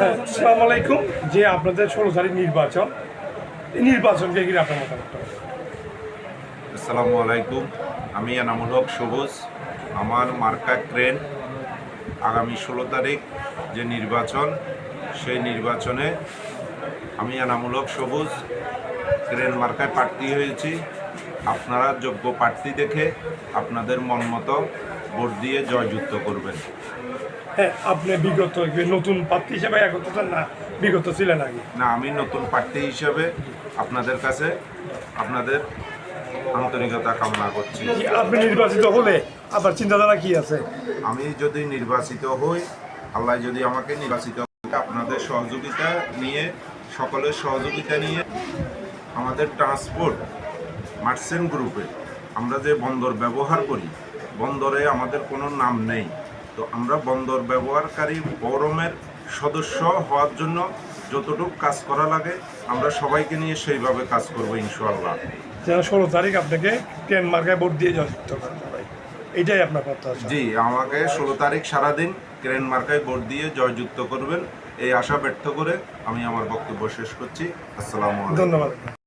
আসসালামু আলাইকুম। যে আপনাদের 16 তারিখ নির্বাচন, এই নির্বাচনকে ঘিরে আপনার মতামত। আসসালামু আলাইকুম। আমি এনামুল হক সবুজ। আমার মার্কা ক্রেন। আগামী 16 তারিখ যে নির্বাচন, সেই নির্বাচনে আমি এনামুল হক সবুজ ক্রেন মার্কায় প্রার্থী হয়েছি। আপনারা যোগ্য প্রার্থী দেখে আপনাদের মন মতো ভোট দিয়ে জয়যুক্ত করবেন। হ্যাঁ, আপনি বিগত নতুন প্রার্থী হিসেবে একত্র না বিগত ছিলেন আগে? না, আমি নতুন প্রার্থী হিসেবে আপনাদের কাছে আপনাদের আন্তরিকতা কামনা করছি। আপনি নির্বাচিত হলে আপনার চিন্তাধারা কি আছে? আমি যদি নির্বাচিত হই, আল্লাহ যদি আমাকে নির্বাচিত করে, আপনাদের সহযোগিতা নিয়ে, সকলের সহযোগিতা নিয়ে আমাদের ট্রান্সপোর্ট মার্চেন্ট গ্রুপে আমরা যে বন্দর ব্যবহার করি, বন্দরে আমাদের কোনো নাম নেই। তো আমরা বন্দর ব্যবহারকারী ফোরামের সদস্য হওয়ার জন্য যতটুকু কাজ করা লাগে আমরা সবাইকে নিয়ে সেইভাবে কাজ করবো ইনশাআল্লাহ। যেন 16 তারিখ আপনাকে ট্রেন মার্কায় ভোট দিয়ে জয়যুক্ত করেন সবাই, এইটাই আপনার প্রত্যাশা? জি, আমাকে 16 তারিখ সারাদিন ক্রেন মার্কায় ভোট দিয়ে জয়যুক্ত করবেন, এই আশা ব্যক্ত করে আমি আমার বক্তব্য শেষ করছি। আসসালামু আলাইকুম। ধন্যবাদ।